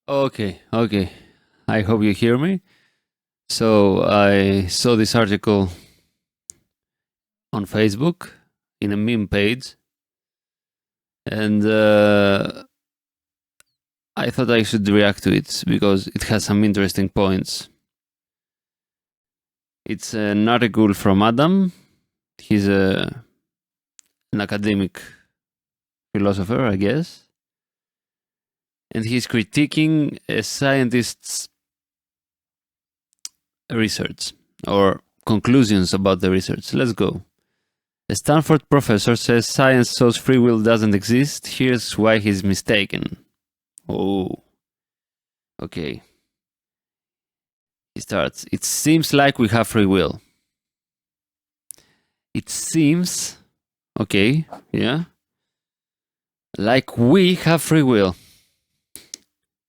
Okay. I hope you hear me. So I saw this article on Facebook in a meme page, and I thought I should react to it because it has some interesting points. It's an article from Adam. He's an academic philosopher, I guess, and he's critiquing a scientist's research or conclusions about the research. Let's go. A Stanford professor says science shows free will doesn't exist. Here's why he's mistaken. Oh, okay. He starts. It seems like we have free will. It seems, okay, yeah, like we have free will.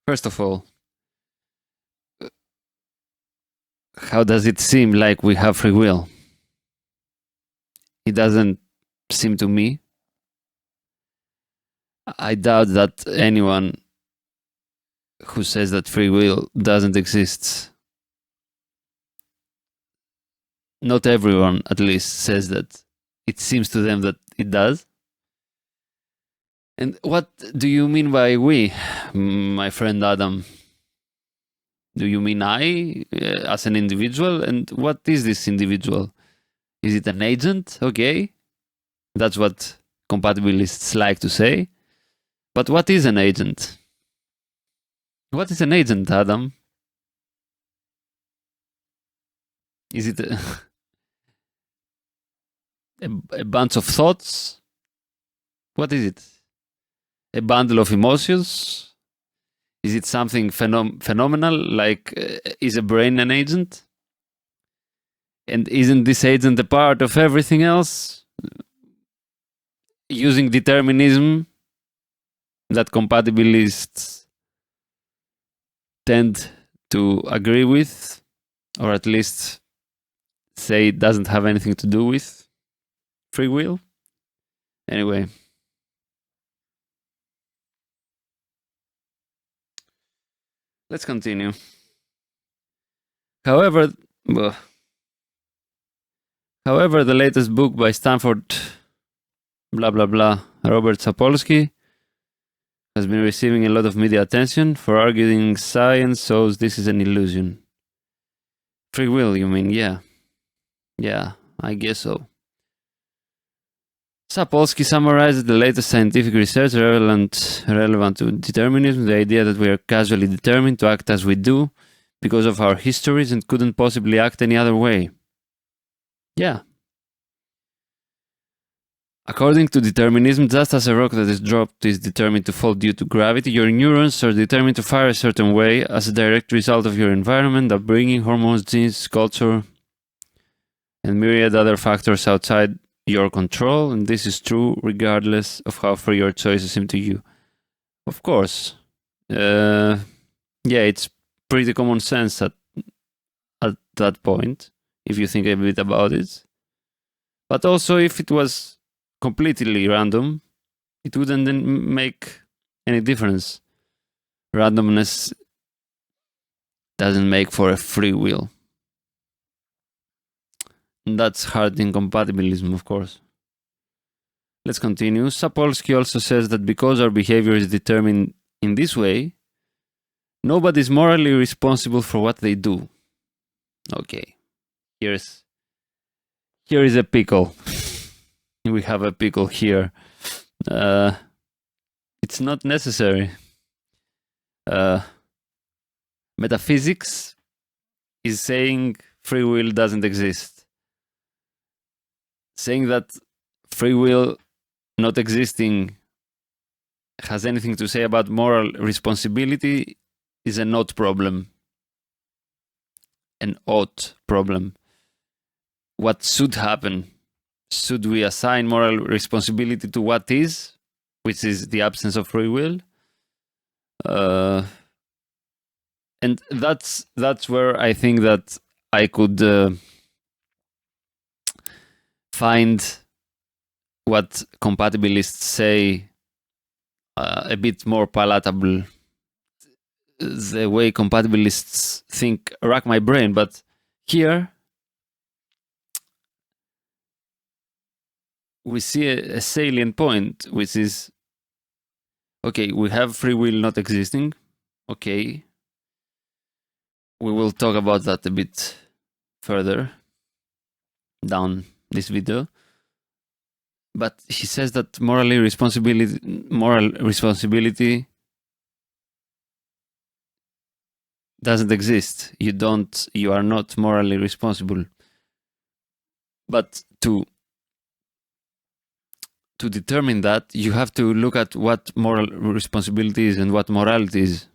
First of all, how does it seem like we have free will? It doesn't seem to me. I doubt that anyone who says that free will doesn't exist, not everyone at least says that it seems to them that it does. And what do you mean by we, my friend Adam? Do you mean I as an individual? And what is this individual? Is it an agent? Okay. That's what compatibilists like to say. But what is an agent? What is an agent, Adam? Is it a bunch of thoughts? What is it? A bundle of emotions? Is it something phenomenal? Like, is a brain an agent? And isn't this agent a part of everything else? Using determinism that compatibilists tend to agree with, or at least say it doesn't have anything to do with free will. Anyway. Let's continue. However, the latest book by Stanford, blah blah blah, Robert Sapolsky, has been receiving a lot of media attention for arguing science shows this is an illusion. Free will, you mean? Yeah. Yeah, I guess so. Sapolsky summarizes the latest scientific research relevant to determinism, the idea that we are casually determined to act as we do because of our histories and couldn't possibly act any other way. Yeah. According to determinism, just as a rock that is dropped is determined to fall due to gravity, your neurons are determined to fire a certain way as a direct result of your environment, upbringing, hormones, genes, culture, and myriad other factors outside your control, and this is true regardless of how free your choices seem to you. Of course. Yeah, it's pretty common sense at that point, if you think a bit about it. But also, if it was completely random, it wouldn't make any difference. Randomness doesn't make for a free will. And that's hard incompatibilism, of course. Let's continue. Sapolsky also says that because our behavior is determined in this way, nobody is morally responsible for what they do. Okay, here is a pickle. We have a pickle here. It's not necessary. Metaphysics is saying free will doesn't exist. Saying that free will not existing has anything to say about moral responsibility is an ought problem. An ought problem. What should happen? Should we assign moral responsibility to what is, which is the absence of free will? And that's where I think that I could find what compatibilists say a bit more palatable. the way compatibilists think rack my brain, but here we see a salient point, which is, okay, we have free will not existing. Okay, we will talk about that a bit further down this video. But he says that moral responsibility doesn't exist. You are not morally responsible. But to determine that, you have to look at what moral responsibility is and what morality is.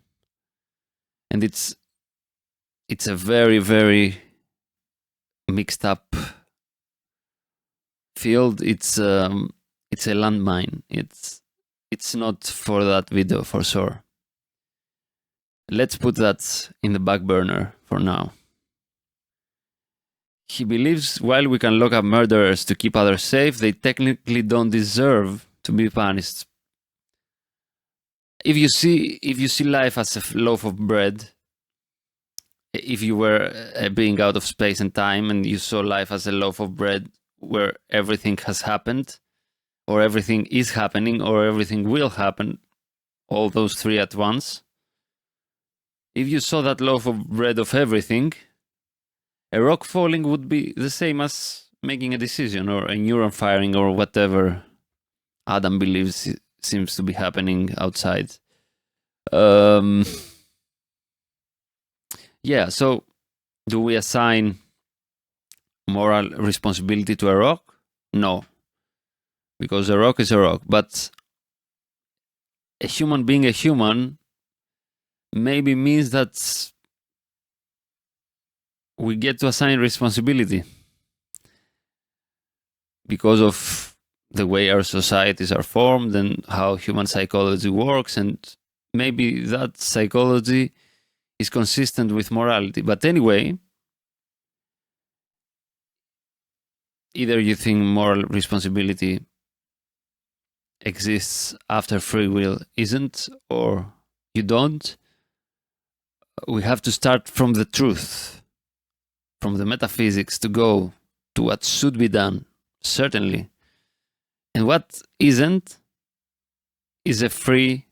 And it's a very, very mixed up field. It's a landmine. It's not for that video for sure. Let's put that in the back burner for now. He believes while we can lock up murderers to keep others safe, they technically don't deserve to be punished. If you see life as a loaf of bread, if you were a being out of space and time and you saw life as a loaf of bread where everything has happened, or everything is happening, or everything will happen, all those three at once, if you saw that loaf of bread of everything, a rock falling would be the same as making a decision, or a neuron firing, or whatever Adam believes seems to be happening outside. Yeah, so do we assign moral responsibility to a rock? No, because a rock is a rock. But a human being a human maybe means that we get to assign responsibility because of the way our societies are formed and how human psychology works, and maybe that psychology is consistent with morality. But anyway, either you think moral responsibility exists after free will isn't, or you don't. We have to start from the truth, from the metaphysics, to go to what should be done, certainly. And what isn't is a free,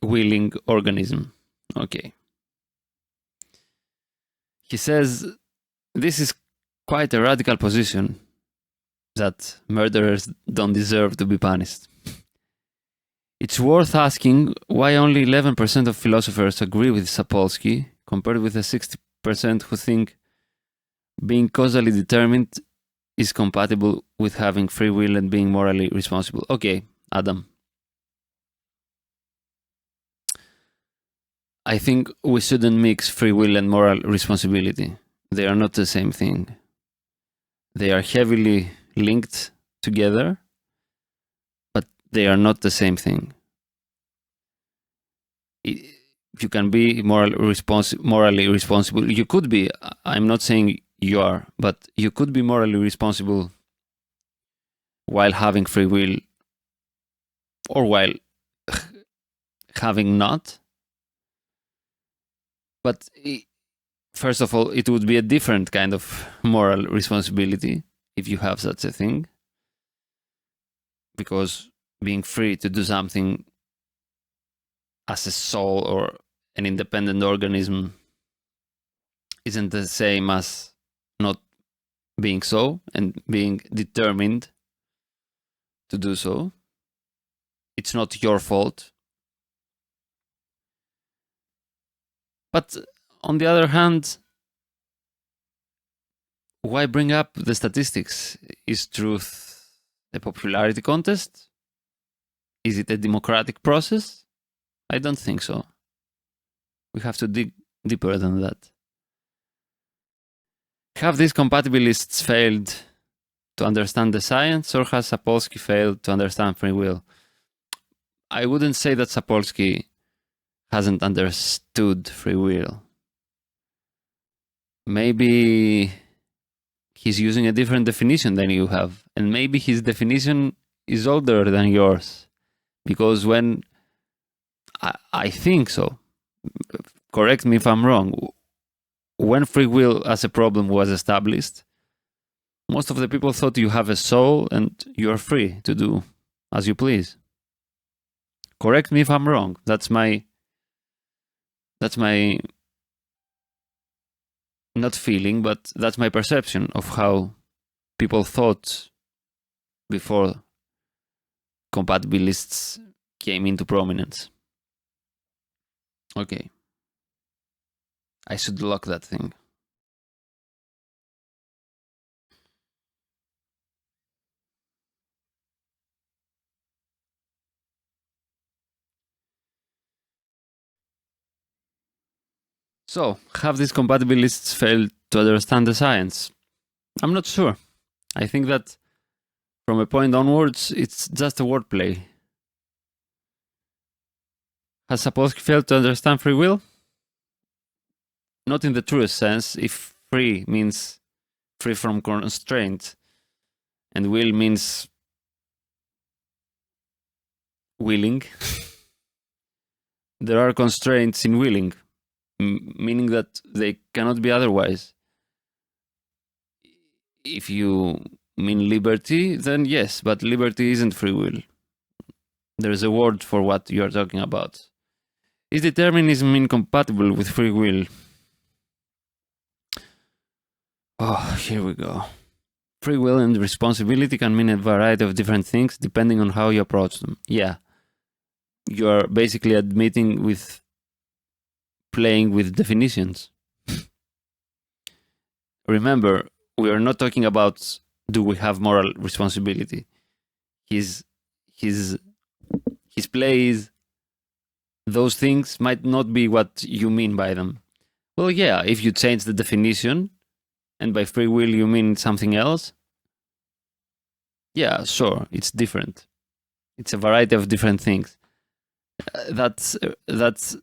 willing organism. Okay. He says this is quite a radical position, that murderers don't deserve to be punished. It's worth asking why only 11% of philosophers agree with Sapolsky, compared with the 60% who think being causally determined is compatible with having free will and being morally responsible. Okay, Adam. I think we shouldn't mix free will and moral responsibility. They are not the same thing. They are heavily linked together, but they are not the same thing. You can be morally responsible. You could be. I'm not saying you are, but you could be morally responsible while having free will, or while having not. But first of all, it would be a different kind of moral responsibility if you have such a thing. Because being free to do something as a soul or an independent organism isn't the same as not being so and being determined to do so. It's not your fault. But on the other hand, why bring up the statistics? Is truth a popularity contest? Is it a democratic process? I don't think so. We have to dig deeper than that. Have these compatibilists failed to understand the science, or has Sapolsky failed to understand free will? I wouldn't say that Sapolsky hasn't understood free will. Maybe he's using a different definition than you have, and maybe his definition is older than yours, because when I think so. Correct me if I'm wrong. When free will as a problem was established, most of the people thought you have a soul and you are free to do as you please. Correct me if I'm wrong. That's my not feeling, but that's my perception of how people thought before compatibilists came into prominence. Okay. I should lock that thing. So, have these compatibilists failed to understand the science? I'm not sure. I think that from a point onwards, it's just a wordplay. Has Sapolsky failed to understand free will? Not in the truest sense. If free means free from constraint, and will means willing, there are constraints in willing, meaning that they cannot be otherwise. If you mean liberty, then yes, but liberty isn't free will. There's a word for what you're talking about. Is determinism incompatible with free will? Oh, here we go. Free will and responsibility can mean a variety of different things depending on how you approach them. Yeah. You are basically admitting with playing with definitions. Remember, we are not talking about do we have moral responsibility. His plays, those things might not be what you mean by them. Well, yeah, if you change the definition, and by free will you mean something else, yeah, sure, it's different. It's a variety of different things. That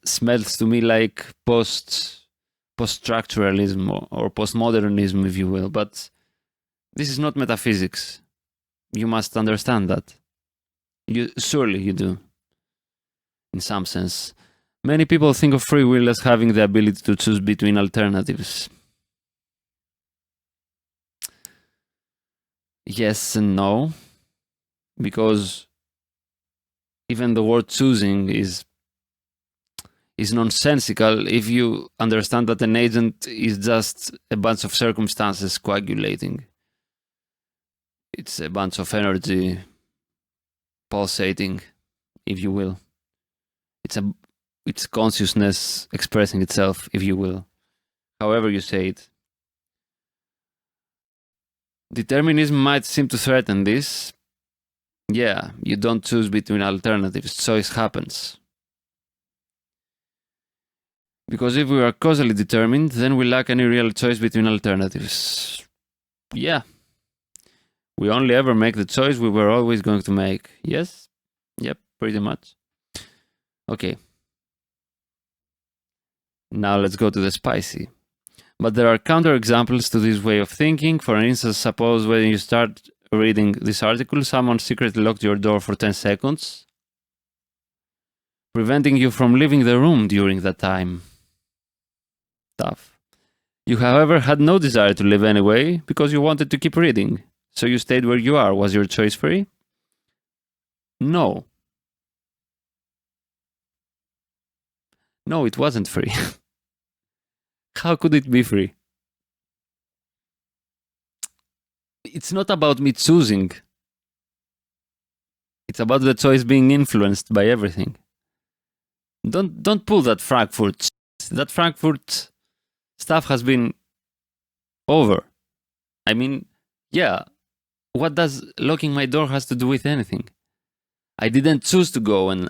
smells to me like post-structuralism or postmodernism, if you will. But this is not metaphysics. You must understand that. Surely you do. In some sense. Many people think of free will as having the ability to choose between alternatives. Yes and no. Because even the word choosing is nonsensical if you understand that an agent is just a bunch of circumstances coagulating. It's a bunch of energy pulsating, if you will. It's consciousness expressing itself, if you will. However you say it. Determinism might seem to threaten this. Yeah, you don't choose between alternatives. Choice happens. Because if we are causally determined, then we lack any real choice between alternatives. Yeah. We only ever make the choice we were always going to make. Yes? Yep, pretty much. Okay. Now let's go to the spicy. But there are counterexamples to this way of thinking. For instance, suppose when you start reading this article, someone secretly locked your door for 10 seconds, preventing you from leaving the room during that time. Tough. You, however, had no desire to leave anyway because you wanted to keep reading. So you stayed where you are. Was your choice free? No. No, it wasn't free. How could it be free? It's not about me choosing. It's about the choice being influenced by everything. Don't pull that Frankfurt. That Frankfurt stuff has been over. I mean, yeah, what does locking my door has to do with anything? I didn't choose to go and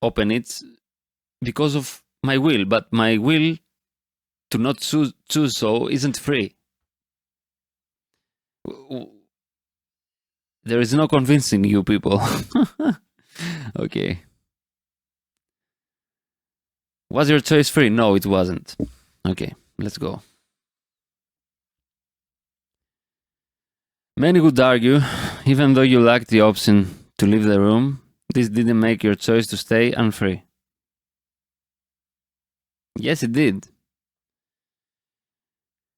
open it because of my will, but my will to not choose so isn't free. There is no convincing you people. Okay. Was your choice free? No, it wasn't. Okay, let's go. Many would argue, even though you lacked the option to leave the room, this didn't make your choice to stay unfree. Yes, it did.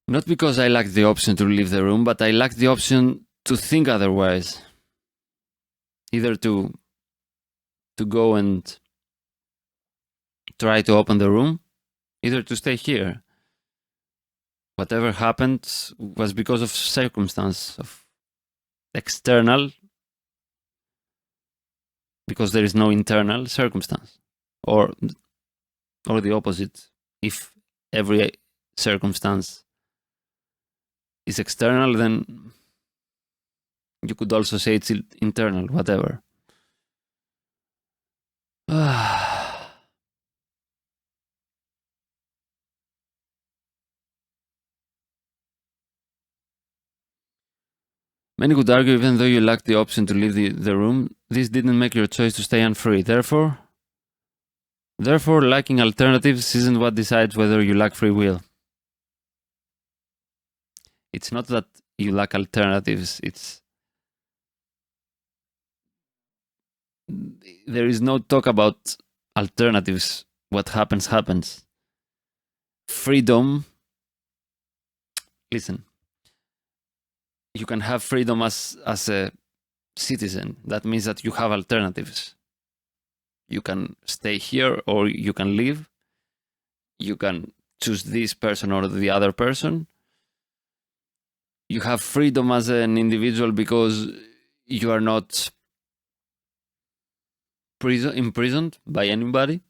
Not because I lacked the option to leave the room, but I lacked the option to think otherwise. Either to go and try to open the room, either to stay here. Whatever happened was because of circumstance, of external, because there is no internal circumstance, or the opposite. If every circumstance is external, then you could also say it's internal, whatever. Many could argue, even though you lacked the option to leave the room, this didn't make your choice to stay unfree. Therefore, lacking alternatives isn't what decides whether you lack free will. It's not that you lack alternatives, there is no talk about alternatives. What happens, happens. Freedom, listen, you can have freedom as a citizen. That means that you have alternatives. You can stay here or you can leave. You can choose this person or the other person. You have freedom as an individual because you are not imprisoned by anybody.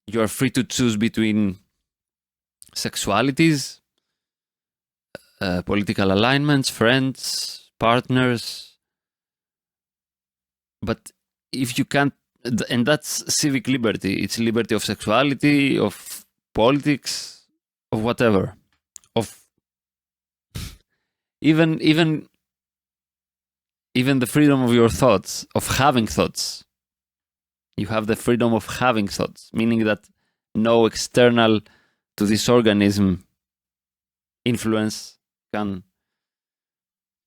You are free to choose between sexualities, political alignments, friends, partners. But if you can't, and that's civic liberty, it's liberty of sexuality, of politics, of whatever, of even the freedom of your thoughts, of having thoughts. You have the freedom of having thoughts, meaning that no external to this organism influence can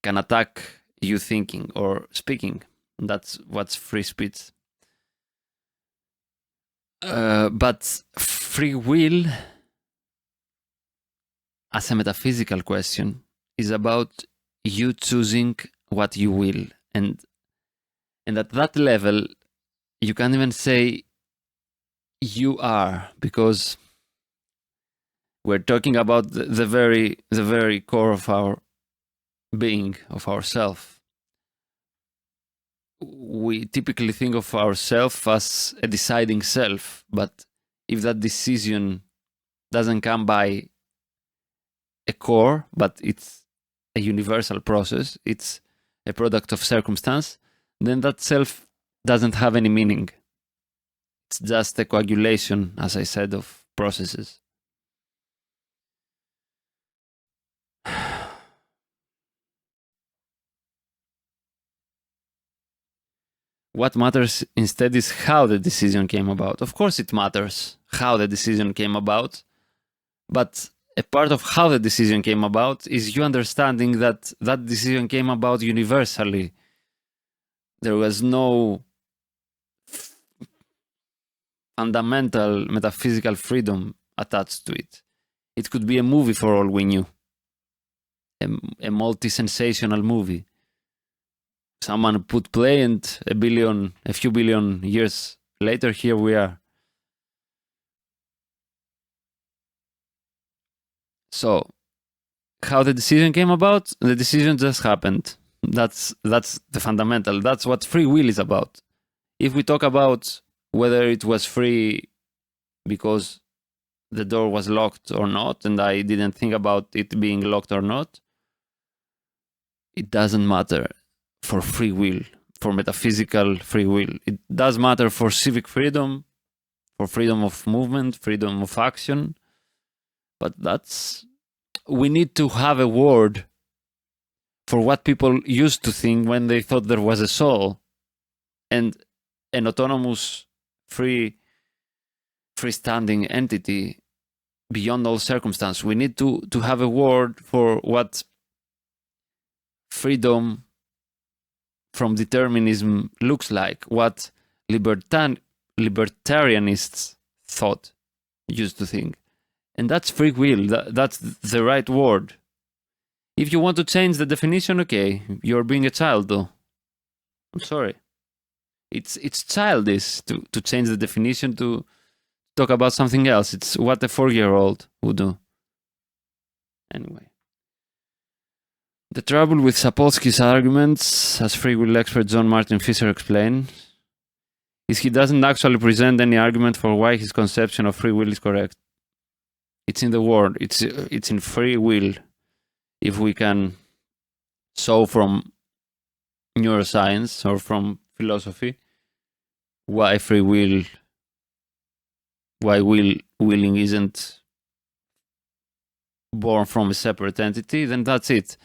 attack you thinking or speaking. That's what's free speech. But free will, as a metaphysical question, is about you choosing what you will. And at that level, you can't even say you are, because we're talking about the very core of our being, of ourself. We typically think of ourself as a deciding self, but if that decision doesn't come by a core, but it's a universal process, it's a product of circumstance, then that self doesn't have any meaning. It's just a coagulation, as I said, of processes. What matters instead is how the decision came about. Of course, it matters how the decision came about, but a part of how the decision came about is you understanding that that decision came about universally. There was no fundamental metaphysical freedom attached to it. It could be a movie for all we knew, a multi-sensational movie. Someone put play, and a few billion years later, here we are. So, how the decision came about? The decision just happened. That's the fundamental. That's what free will is about. If we talk about whether it was free because the door was locked or not, and I didn't think about it being locked or not, it doesn't matter for free will, for metaphysical free will. It does matter for civic freedom, for freedom of movement, freedom of action. But we need to have a word for what people used to think when they thought there was a soul and an autonomous, freestanding entity beyond all circumstance. We need to have a word for what freedom from determinism looks like, what libertarianists thought used to think. And that's free will. That's the right word. If you want to change the definition, okay, you're being a child though. I'm sorry. It's childish to change the definition to talk about something else. It's what a 4-year-old would do. Anyway. The trouble with Sapolsky's arguments, as free will expert John Martin Fisher explained, is he doesn't actually present any argument for why his conception of free will is correct. It's in the word. It's in free will. If we can show from neuroscience or from philosophy why free will, why willing isn't born from a separate entity, then that's it.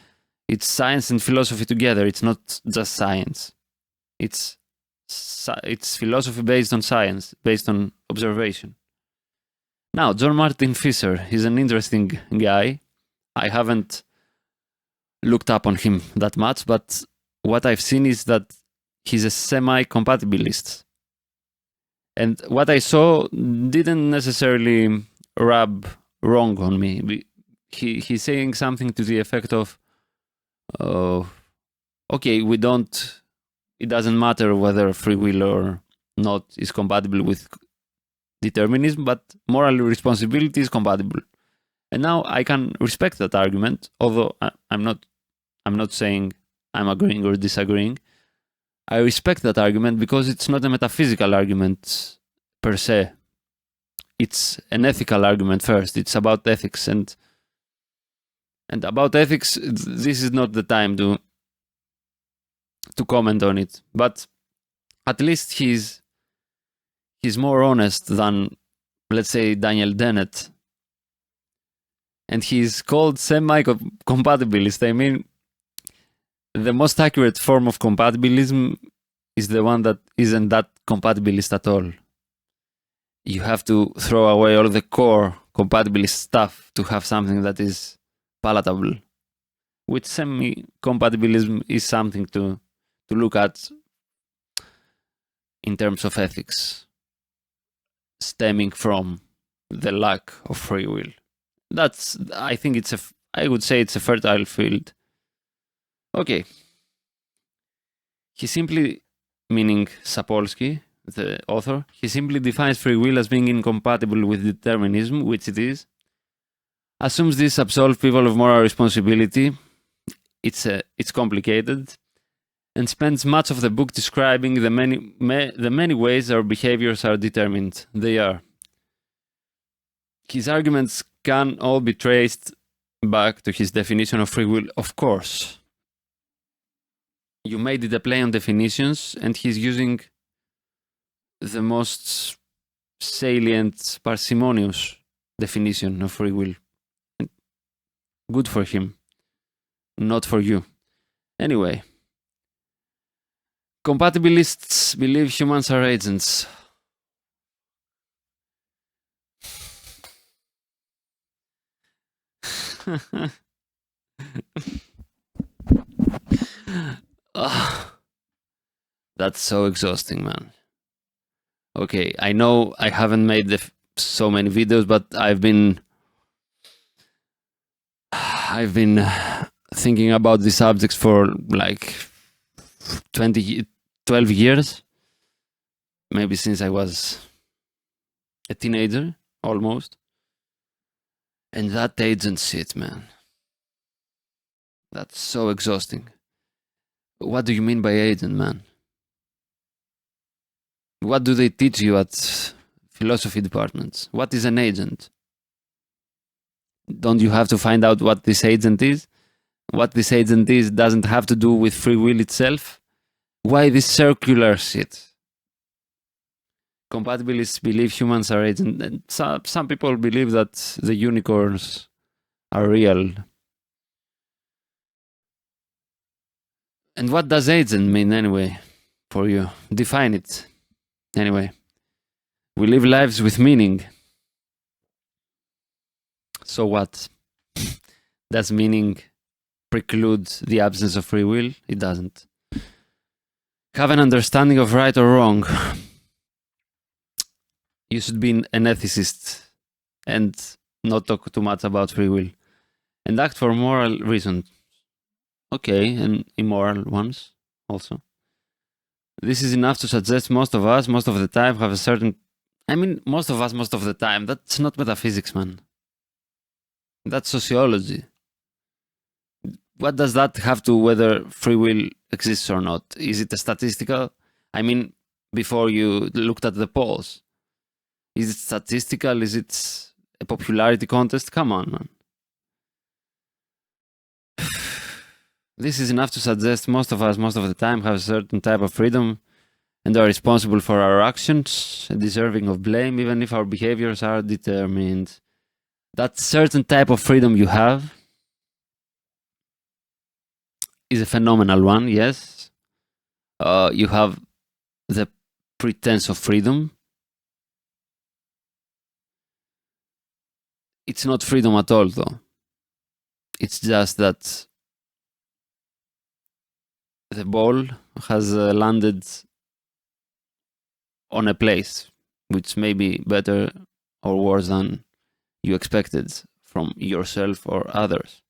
It's science and philosophy together. It's not just science. It's philosophy based on science, based on observation. Now, John Martin Fisher is an interesting guy. I haven't looked up on him that much, but what I've seen is that he's a semi-compatibilist. And what I saw didn't necessarily rub wrong on me. He's saying something to the effect of, okay, it doesn't matter whether free will or not is compatible with determinism, but moral responsibility is compatible. And now I can respect that argument, although I'm not saying I'm agreeing or disagreeing. I respect that argument because it's not a metaphysical argument per se. It's an ethical argument first. It's about ethics, and about ethics, this is not the time to comment on it. But at least he's more honest than, let's say, Daniel Dennett. And he's called semi-compatibilist. I mean, the most accurate form of compatibilism is the one that isn't that compatibilist at all. You have to throw away all the core compatibilist stuff to have something that is palatable. Which semi-compatibilism is something to look at in terms of ethics, stemming from the lack of free will. I would say it's a fertile field. Okay. He simply, meaning Sapolsky, the author, he simply defines free will as being incompatible with determinism, which it is, assumes this absolves people of moral responsibility. It's complicated, and spends much of the book describing the many ways our behaviors are determined. They are. His arguments can all be traced back to his definition of free will, of course. You made it a play on definitions, and he's using the most salient, parsimonious definition of free will. Good for him, not for you. Anyway, compatibilists believe humans are agents. That's so exhausting, man. Okay, I know I haven't made so many videos, but I've been thinking about these subjects for like 12 years, maybe since I was a teenager, almost. And that agent shit, man. That's so exhausting. What do you mean by agent, man? What do they teach you at philosophy departments? What is an agent? Don't you have to find out what this agent is? What this agent is doesn't have to do with free will itself? Why this circular shit? Compatibilists believe humans are agents. And some people believe that the unicorns are real. And what does agent mean anyway for you? Define it. Anyway, we live lives with meaning. So what? Does meaning preclude the absence of free will? It doesn't. Have an understanding of right or wrong. you should be an ethicist and not talk too much about free will and act for moral reasons. Okay, and immoral ones also. This is enough to suggest most of us, most of the time, have a certain. I mean, most of us, most of the time. That's not metaphysics, man. That's sociology. What does that have to whether free will exists or not? Is it a statistical? I mean, before you looked at the polls, is it statistical? Is it a popularity contest? Come on, man. This is enough to suggest most of us, most of the time, have a certain type of freedom and are responsible for our actions and deserving of blame, even if our behaviors are determined. That certain type of freedom you have is a phenomenal one, yes. You have the pretense of freedom. It's not freedom at all, though. It's just that the ball has landed on a place which may be better or worse than you expected from yourself or others.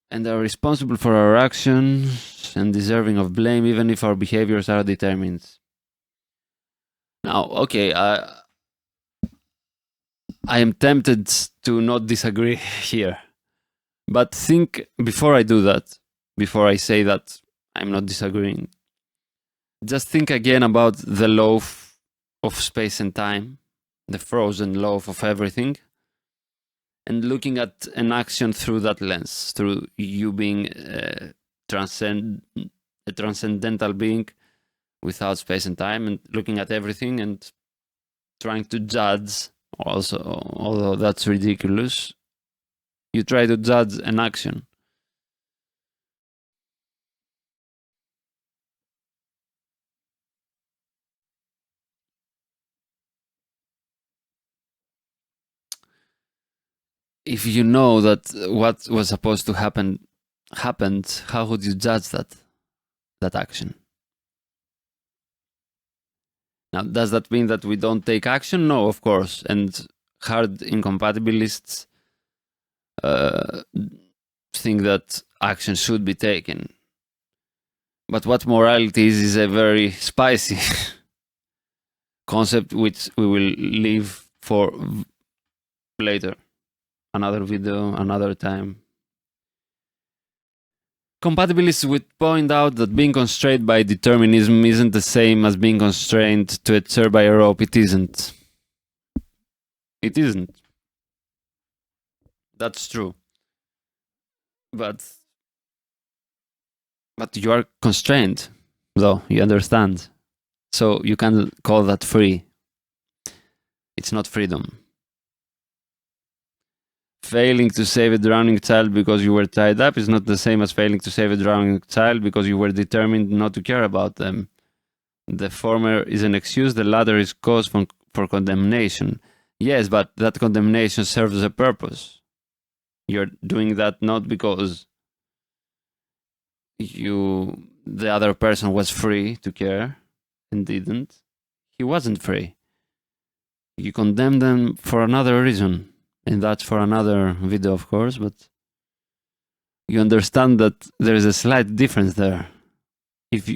And are responsible for our actions and deserving of blame, even if our behaviors are determined. Now, okay, I am tempted to not disagree here. But think, before I do that, before I say that I'm not disagreeing, just think again about the law of space and time, the frozen law of everything, and looking at an action through that lens, through you being a transcendental being without space and time, and looking at everything and trying to judge, also, although that's ridiculous, you try to judge an action. If you know that what was supposed to happen happened, how would you judge that action? Now, does that mean that we don't take action? No, of course. And hard incompatibilists think that action should be taken. But what morality is a very spicy concept which we will leave for later. Another video, another time. Compatibilists would point out that being constrained by determinism isn't the same as being constrained to a chair by a rope. It isn't. It isn't. That's true. But you are constrained, though, you understand. So you can't call that free. It's not freedom. Failing to save a drowning child because you were tied up is not the same as failing to save a drowning child because you were determined not to care about them. The former is an excuse, the latter is cause for condemnation. Yes, but that condemnation serves a purpose. You're doing that not because the other person was free to care and didn't. He wasn't free. You condemn them for another reason. And that's for another video, of course, but you understand that there is a slight difference there. If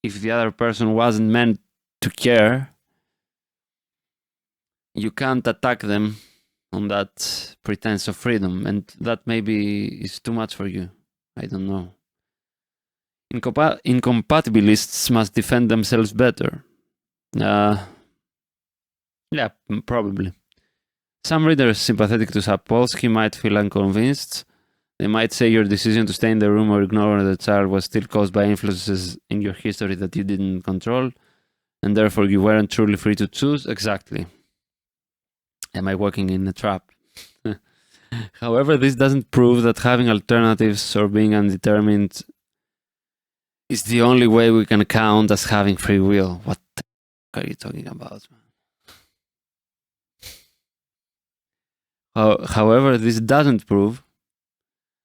the other person wasn't meant to care, you can't attack them on that pretense of freedom, and that maybe is too much for you. I don't know. Incompatibilists must defend themselves better. Yeah, probably. Some readers sympathetic to Sapolsky might feel unconvinced. They might say your decision to stay in the room or ignore the child was still caused by influences in your history that you didn't control, and therefore you weren't truly free to choose. Exactly. Am I walking in a trap? However, this doesn't prove that having alternatives or being undetermined is the only way we can count as having free will. What the fuck are you talking about, man? However, this doesn't prove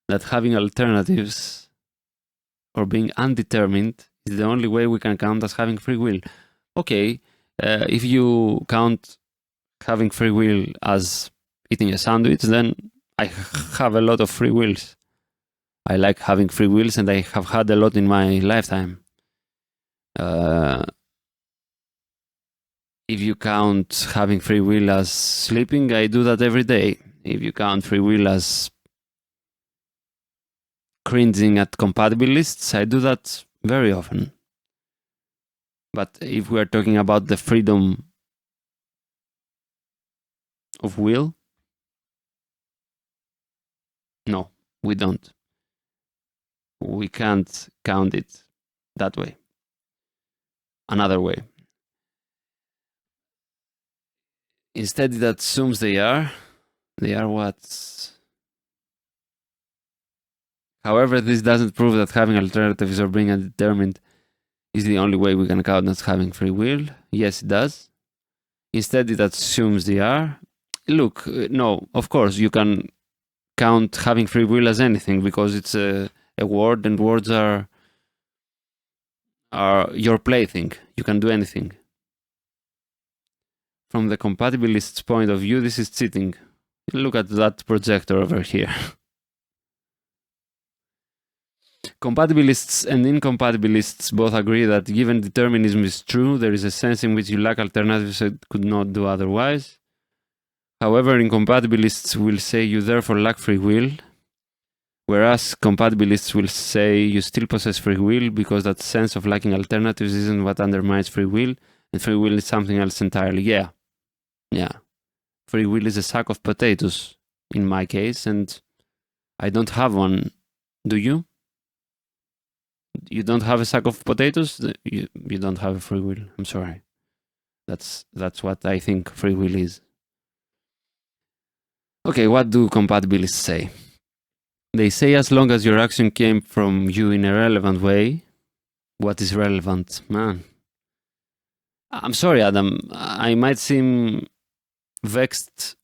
that having alternatives or being undetermined is the only way we can count as having free will. Okay, If you count having free will as eating a sandwich, then I have a lot of free wills. I like having free wills, and I have had a lot in my lifetime. If you count having free will as sleeping, I do that every day. If you count free will as cringing at compatibilists, I do that very often. But if we are talking about the freedom of will, no, we don't. We can't count it that way. Another way. Instead, it assumes they are what? However, this doesn't prove that having alternatives or being undetermined is the only way we can count as having free will. Yes, it does. Instead, it assumes they are. Look, no, of course, you can count having free will as anything because it's a word, and words are your plaything. You can do anything. From the compatibilist's point of view, this is cheating. Look at that projector over here. Compatibilists and incompatibilists both agree that given determinism is true, there is a sense in which you lack alternatives and could not do otherwise. However, incompatibilists will say you therefore lack free will, whereas compatibilists will say you still possess free will because that sense of lacking alternatives isn't what undermines free will, and free will is something else entirely. Yeah. Free will is a sack of potatoes in my case, and I don't have one. Do you? You don't have a sack of potatoes? You don't have a free will. I'm sorry. That's what I think free will is. Okay, what do compatibilists say? They say as long as your action came from you in a relevant way. What is relevant? Man. I'm sorry, Adam. I might seem vexed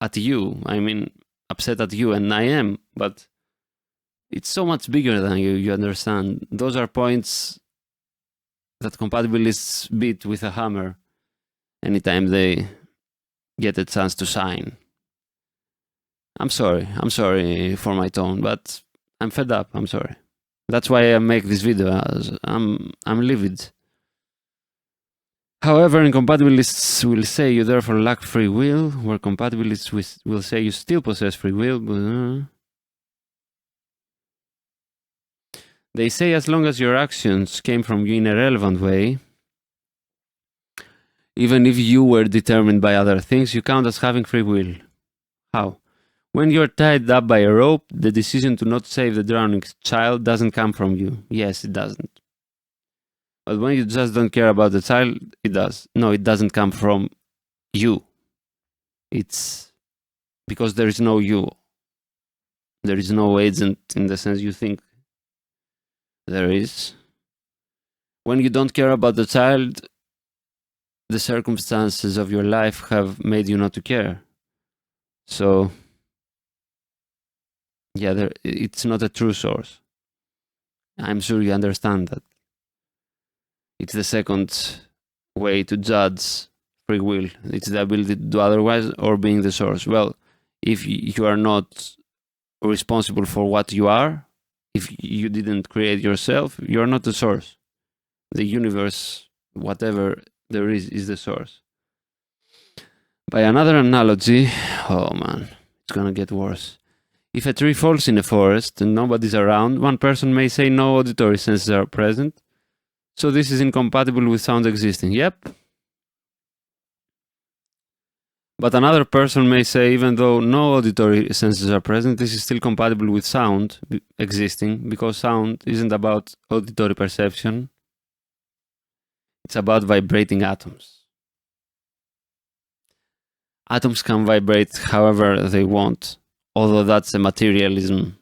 at you. I mean, upset at you, and I am, but it's so much bigger than you understand. Those are points that compatibilists beat with a hammer anytime they get a chance to shine. I'm sorry for my tone, but I'm fed up. I'm sorry. That's why I make this video. I'm livid. However, incompatibilists will say you therefore lack free will, where compatibilists will say you still possess free will. They say as long as your actions came from you in a relevant way, even if you were determined by other things, you count as having free will. How? When you're tied up by a rope, the decision to not save the drowning child doesn't come from you. Yes, it doesn't. But when you just don't care about the child, it does. No, it doesn't come from you. It's because there is no you. There is no agent in the sense you think there is. When you don't care about the child, the circumstances of your life have made you not to care. So, yeah, it's not a true source. I'm sure you understand that. It's the second way to judge free will. It's the ability to do otherwise or being the source. Well, if you are not responsible for what you are, if you didn't create yourself, you're not the source. The universe, whatever there is the source. By another analogy, oh man, it's gonna get worse. If a tree falls in a forest and nobody's around, one person may say no auditory senses are present, so this is incompatible with sound existing. Yep. But another person may say even though no auditory senses are present, this is still compatible with sound existing because sound isn't about auditory perception. It's about vibrating atoms. Atoms can vibrate however they want, although that's a materialism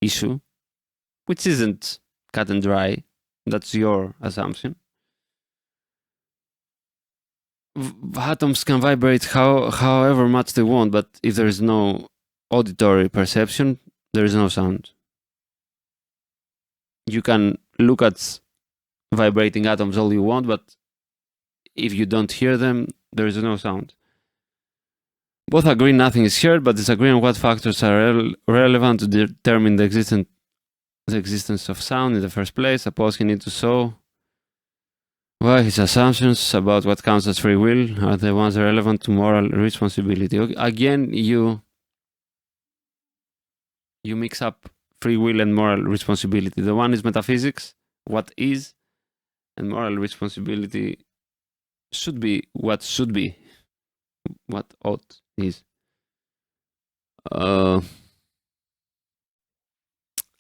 issue, which isn't cut and dry. That's your assumption. Atoms can vibrate however much they want, but if there is no auditory perception, there is no sound. You can look at vibrating atoms all you want, but if you don't hear them, there is no sound. Both agree nothing is heard, but disagree on what factors are relevant to determine the existence of sound in the first place. Suppose he needs to show why his assumptions about what counts as free will are the ones relevant to moral responsibility. Okay, again, you mix up free will and moral responsibility. The one is metaphysics, what is, and moral responsibility should be, what ought is.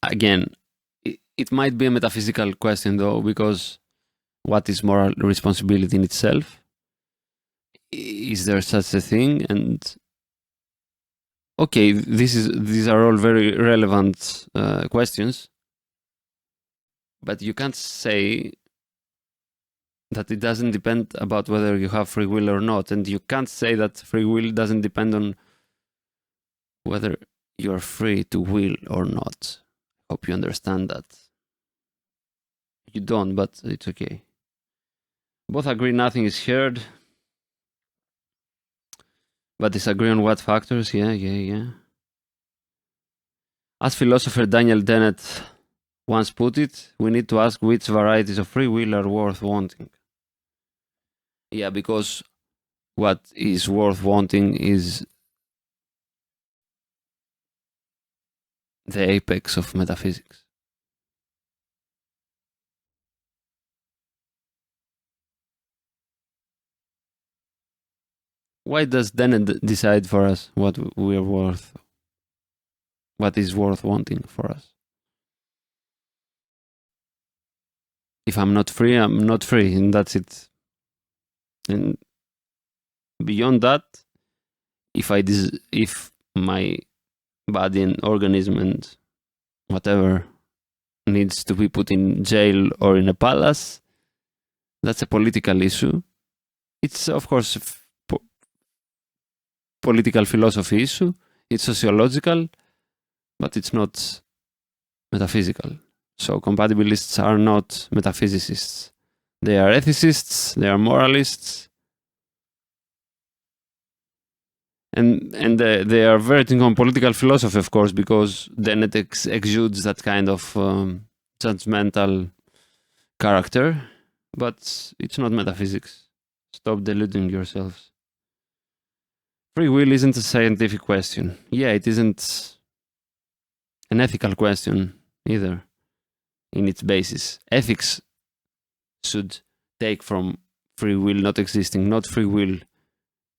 Again, it might be a metaphysical question though, because what is moral responsibility in itself? Is there such a thing? And okay, these are all very relevant questions, but you can't say that it doesn't depend about whether you have free will or not, and you can't say that free will doesn't depend on whether you're free to will or not. Hope you understand that. You don't, but it's okay. Both agree nothing is heard, but disagree on what factors. Yeah. As philosopher Daniel Dennett once put it, we need to ask which varieties of free will are worth wanting. Yeah, because what is worth wanting is the apex of metaphysics. Why does Dennett decide for us what we're worth? What is worth wanting for us? If I'm not free, I'm not free, and that's it. And beyond that, if my body and organism and whatever needs to be put in jail or in a palace, that's a political issue. It's of course a political philosophy issue. It's sociological, but it's not metaphysical. So compatibilists are not metaphysicists. They are ethicists, they are moralists, and they are verting on political philosophy, of course, because then it exudes that kind of judgmental character, but it's not metaphysics. Stop deluding yourselves. Free will isn't a scientific question. Yeah, it isn't an ethical question either in its basis. Ethics should take from free will not existing, not free will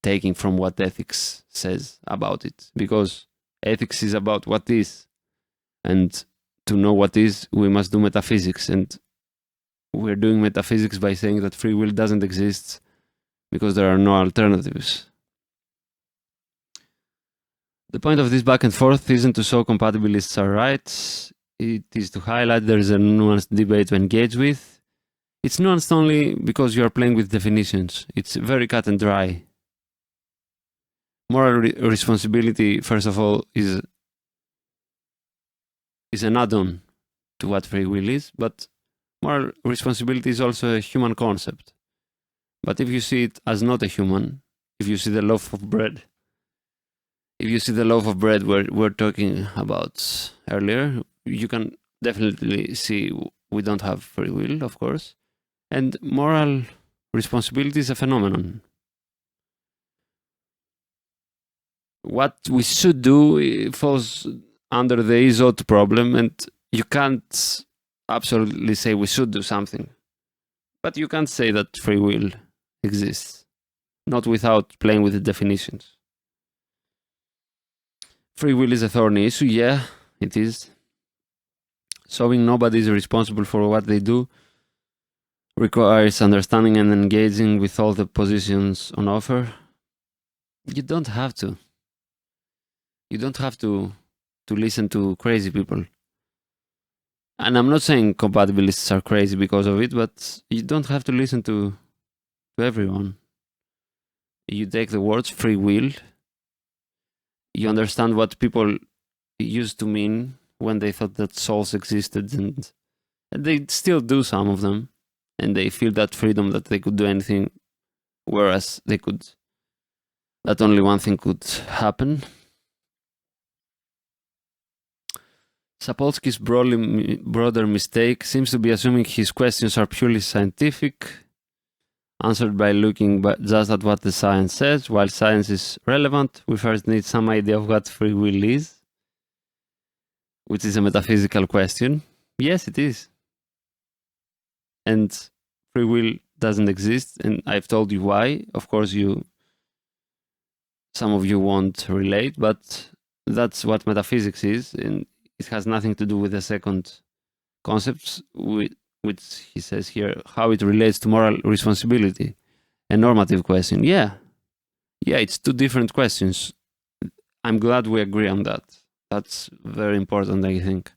taking from what ethics says about it, because ethics is about what is, and to know what is, we must do metaphysics, and we're doing metaphysics by saying that free will doesn't exist because there are no alternatives. The point of this back and forth isn't to show compatibilists are right, it is to highlight there is a nuanced debate to engage with. It's nuanced only because you are playing with definitions. It's very cut and dry. Moral responsibility, first of all, is an add-on to what free will is, but moral responsibility is also a human concept. But if you see it as not a human, if you see the loaf of bread, we're talking about earlier, you can definitely see we don't have free will, of course. And moral responsibility is a phenomenon. What we should do falls under the is-ought problem, and you can't absolutely say we should do something. But you can't say that free will exists, not without playing with the definitions. Free will is a thorny issue, yeah, it is. Showing nobody is responsible for what they do requires understanding and engaging with all the positions on offer. You don't have to. You don't have to listen to crazy people. And I'm not saying compatibilists are crazy because of it, but you don't have to listen to everyone. You take the words free will, you understand what people used to mean when they thought that souls existed, and they still do, some of them. and they feel that freedom that they could do anything, whereas that only one thing could happen. Sapolsky's broader mistake seems to be assuming his questions are purely scientific, answered by looking just at what the science says. While science is relevant, we first need some idea of what free will is, which is a metaphysical question. Yes, it is. And free will doesn't exist, and I've told you why. Of course, some of you won't relate, but that's what metaphysics is, and it has nothing to do with the second concepts, which he says here, how it relates to moral responsibility, a normative question. Yeah, it's two different questions. I'm glad we agree on that. That's very important, I think.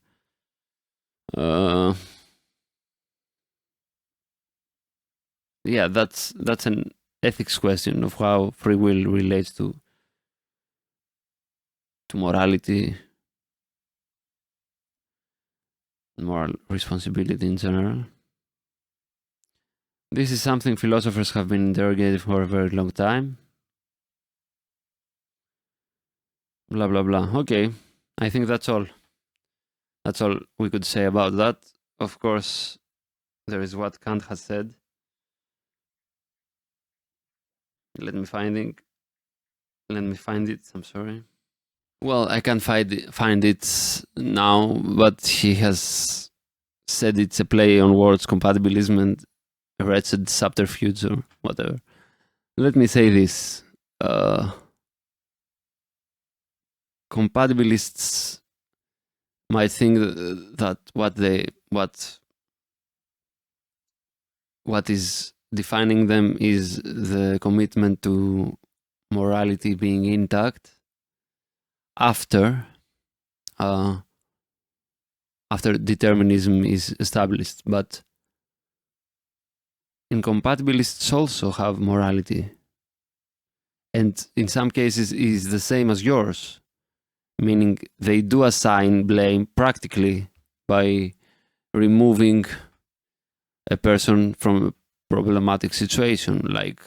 Yeah, that's an ethics question of how free will relates to morality, moral responsibility in general. This is something philosophers have been interrogating for a very long time. Blah, blah, blah. Okay, I think that's all. That's all we could say about that. Of course, there is what Kant has said. Let me find it. I'm sorry. Well, I can't find it now, but he has said it's a play on words, compatibilism, and a wretched subterfuge or whatever. Let me say this. Compatibilists might think that what is defining them is the commitment to morality being intact after determinism is established. But incompatibilists also have morality, and in some cases is the same as yours, meaning they do assign blame practically by removing a person from a problematic situation, like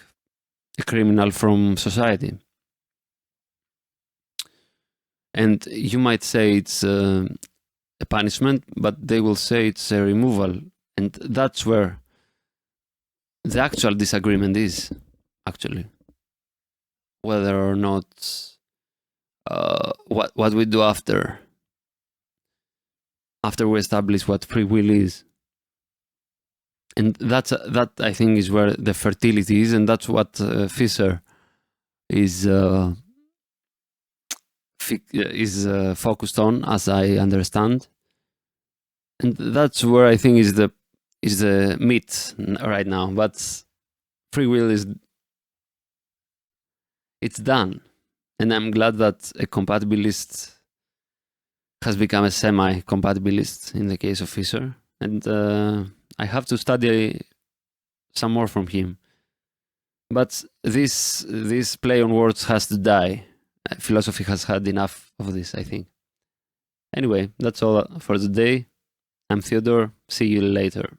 a criminal from society. And you might say it's a punishment, but they will say it's a removal. And that's where the actual disagreement is, actually. Whether or not what we do after we establish what free will is. And that I think is where the fertility is, and that's what Fisher is focused on, as I understand. And that's where I think is the meat right now. But free will it's done, and I'm glad that a compatibilist has become a semi-compatibilist in the case of Fisher, and I have to study some more from him. But this play on words has to die. Philosophy has had enough of this, I think. Anyway, that's all for today. I'm Theodore. See you later.